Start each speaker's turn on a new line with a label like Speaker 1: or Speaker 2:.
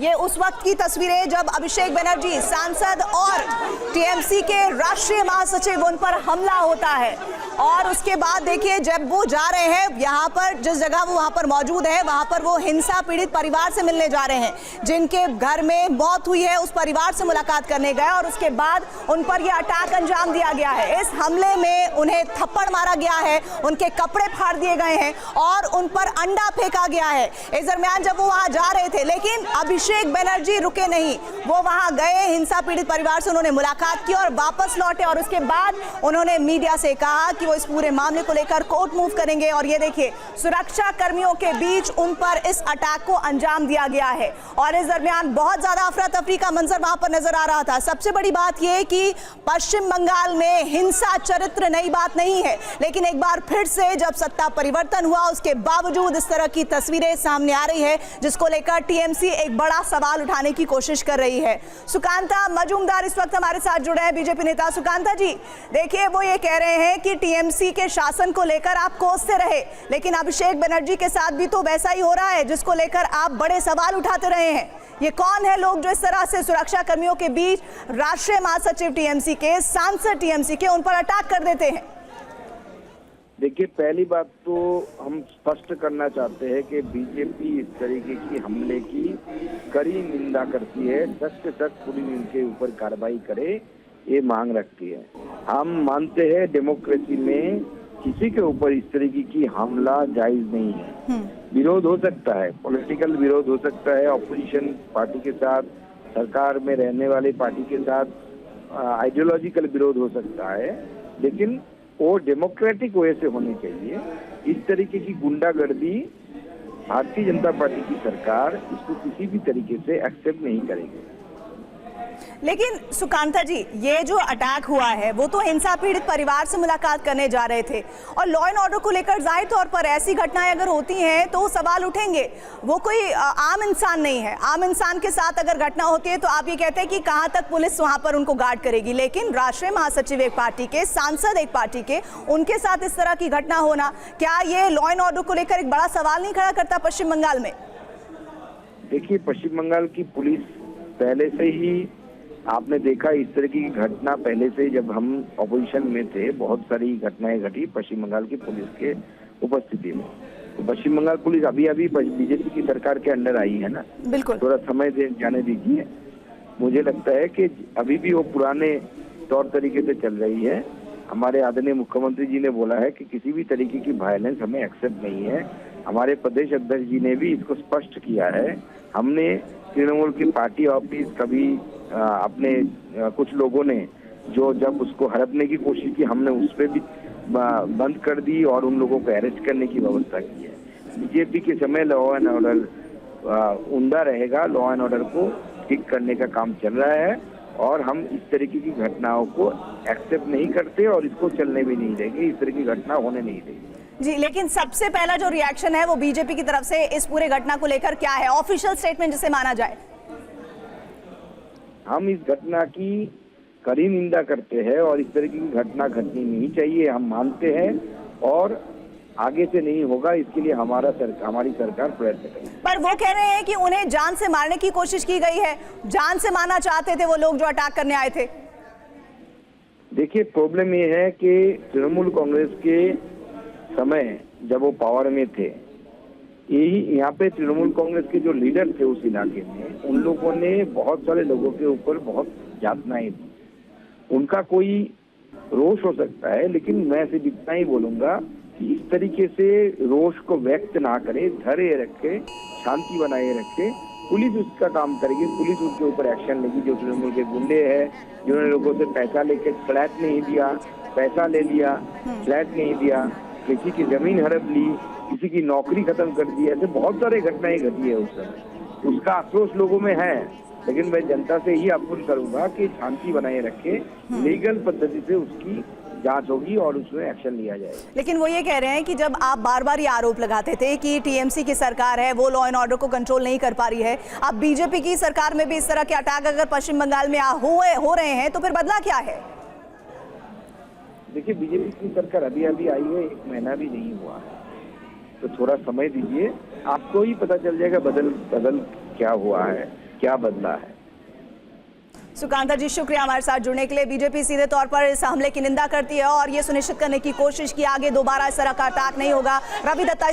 Speaker 1: ये उस वक्त की तस्वीरें जब अभिषेक बनर्जी सांसद और टीएमसी के राष्ट्रीय महासचिव उन पर हमला होता है और उसके बाद देखिए जब वो जा रहे हैं यहाँ पर, जिस जगह वो वहाँ पर मौजूद है, वहाँ पर वो हिंसा पीड़ित परिवार से मिलने जा रहे हैं जिनके घर में मौत हुई है, उस परिवार से मुलाकात करने गए और उसके बाद उन पर यह अटैक अंजाम दिया गया है। इस हमले में उन्हें थप्पड़ मारा गया है, उनके कपड़े फाड़ दिए गए हैं और उन पर अंडा फेंका गया है। इस दरमियान जब वो वहाँ जा रहे थे, लेकिन अभिषेक बनर्जी रुके नहीं, वो वहाँ गए, हिंसा पीड़ित परिवार से उन्होंने मुलाकात की और वापस लौटे और उसके बाद उन्होंने मीडिया से कहा कि वो इस पूरे मामले को लेकर कोर्ट मूव करेंगे। और ये देखिए सुरक्षा कर्मियों के बीच उन पर इस अटैक को अंजाम दिया गया है और इस दरमियान बहुत ज्यादा अफरा तफरी का मंजर वहां पर नजर आ रहा था। सबसे बड़ी बात यह कि पश्चिम बंगाल में हिंसा चरित्र नई बात नहीं है, लेकिन एक बार फिर से जब सत्ता परिवर्तन हुआ उसके बावजूद इस तरह की तस्वीरें सामने आ रही है जिसको लेकर टीएमसी एक बड़ा सवाल उठाने की कोशिश कर रही है। सुकांता मजूमदार इस वक्त हमारे साथ जुड़े हैं, बीजेपी नेता। सुकांता जी, देखिए वो ये कह रहे हैं कि टीएमसी के शासन को लेकर आप कोसते रहे, लेकिन अभिषेक बनर्जी के साथ भी तो वैसा ही हो रहा है जिसको लेकर आप बड़े सवाल उठाते रहे हैं। ये कौन है लोग जो इस तरह से सुरक्षा कर्मियों के बीच राष्ट्रीय महासचिव टीएमसी के, सांसद टीएमसी के, उन पर अटैक कर देते हैं?
Speaker 2: देखिए, पहली बात तो हम स्पष्ट करना चाहते हैं कि बीजेपी इस तरीके की हमले की कड़ी निंदा करती है। सख्त से सख्त पुलिस इनके ऊपर कार्रवाई करे, ये मांग रखती है। हम मानते हैं डेमोक्रेसी में किसी के ऊपर इस तरीके की हमला जायज नहीं है। विरोध हो सकता है, पॉलिटिकल विरोध हो सकता है, ऑपोजिशन पार्टी के साथ, सरकार में रहने वाली पार्टी के साथ आइडियोलॉजिकल विरोध हो सकता है, लेकिन वो डेमोक्रेटिक वे से होनी चाहिए। इस तरीके की गुंडागर्दी भारतीय जनता पार्टी की सरकार इसको किसी भी तरीके से एक्सेप्ट नहीं करेगी।
Speaker 1: लेकिन सुकांता जी, ये जो अटैक हुआ है वो तो हिंसा पीड़ित परिवार से मुलाकात करने जा रहे थे और लॉ एंड ऑर्डर को लेकर जाहिर तौर पर ऐसी घटनाएं अगर होती हैं तो सवाल उठेंगे। वो कोई आम इंसान नहीं है, आम इंसान के साथ अगर घटना होती है तो आप ये कहते हैं कि कहां तक पुलिस वहां पर उनको गार्ड करेगी, लेकिन राष्ट्रीय महासचिव एक पार्टी के, सांसद एक पार्टी के, उनके साथ इस तरह की घटना होना, क्या ये लॉ एंड ऑर्डर को लेकर एक बड़ा सवाल नहीं खड़ा करता पश्चिम बंगाल में?
Speaker 2: देखिए, पश्चिम बंगाल की पुलिस पहले से ही, आपने देखा इस तरह की घटना पहले से जब हम ऑपोजिशन में थे बहुत सारी घटनाएं घटी पश्चिम बंगाल की पुलिस के उपस्थिति में। तो पश्चिम बंगाल पुलिस अभी बीजेपी की सरकार के अंडर आई है ना,
Speaker 1: बिल्कुल,
Speaker 2: थोड़ा समय जाने दीजिए। मुझे लगता है कि अभी भी वो पुराने तौर तरीके से चल रही है। हमारे आदरणीय मुख्यमंत्री जी ने बोला है कि किसी भी तरीके की वायलेंस हमें एक्सेप्ट नहीं है। हमारे प्रदेश अध्यक्ष जी ने भी इसको स्पष्ट किया है। हमने तृणमूल की पार्टी ऑफिस कभी अपने कुछ लोगों ने जो जब उसको हड़पने की कोशिश की, हमने उस पर भी बंद कर दी और उन लोगों को अरेस्ट करने की व्यवस्था की है। बीजेपी के समय लॉ एंड ऑर्डर उमदा रहेगा, लॉ एंड ऑर्डर को ठीक करने का काम चल रहा है और हम इस तरीके की घटनाओं को एक्सेप्ट नहीं करते और इसको चलने भी नहीं देंगे, इस तरह की घटना होने नहीं देंगे।
Speaker 1: जी, लेकिन सबसे पहला जो रिएक्शन है वो बीजेपी की तरफ से इस पूरे घटना को लेकर क्या है, ऑफिशियल स्टेटमेंट जिसे माना जाए?
Speaker 2: हम इस घटना की कड़ी निंदा करते हैं और इस तरह की घटना घटनी नहीं चाहिए, हम मानते हैं और आगे से नहीं होगा, इसके लिए हमारी सरकार प्रयत्न करेगी।
Speaker 1: पर वो कह रहे हैं कि उन्हें जान से मारने की कोशिश की गई है, जान से मारना चाहते थे वो लोग जो अटैक करने आए थे।
Speaker 2: देखिए, प्रॉब्लम ये है कि तृणमूल कांग्रेस के समय जब वो पावर में थे, यही यहाँ पे तृणमूल कांग्रेस के जो लीडर थे उस इलाके में, उन लोगों ने बहुत सारे लोगों के ऊपर बहुत यातनाएं दी। उनका कोई रोष हो सकता है, लेकिन मैं सिर्फ इतना ही बोलूंगा कि इस तरीके से रोष को व्यक्त ना करे, धैर्य रखे, शांति बनाए रखे, पुलिस उसका काम करेगी, पुलिस उसके ऊपर एक्शन लेगी। जो तृणमूल के गुंडे हैं जिन्होंने लोगों से पैसा लेके फ्लैट नहीं दिया, पैसा ले लिया, फ्लैट नहीं दिया, किसी की जमीन हड़प ली, किसी की नौकरी खत्म कर दी, ऐसे बहुत सारे घटनाएं घटी है उस समय। उसका आक्रोश लोगों में है, लेकिन मैं जनता से ही अपील करूंगा कि शांति बनाए रखे, लीगल पद्धति से उसकी जांच होगी और उसमें एक्शन लिया जाएगा।
Speaker 1: लेकिन वो ये कह रहे हैं कि जब आप बार बार ये आरोप लगाते थे कि टीएमसी की सरकार है वो लॉ एंड ऑर्डर को कंट्रोल नहीं कर पा रही है, अब बीजेपी की सरकार में भी इस तरह के अटैक अगर पश्चिम बंगाल में हो रहे हैं तो फिर बदला क्या है?
Speaker 2: देखिए, बीजेपी की सरकार अभी आई है, 1 महीना भी नहीं हुआ है, तो थोड़ा समय दीजिए, आपको ही पता चल जाएगा बदल क्या हुआ है। क्या बदला है।
Speaker 1: सुकांता जी, शुक्रिया हमारे साथ जुड़ने के लिए। बीजेपी सीधे तौर पर इस हमले की निंदा करती है और ये सुनिश्चित करने की कोशिश की आगे दोबारा इस तरह का अटैक नहीं होगा। रवि दत्ता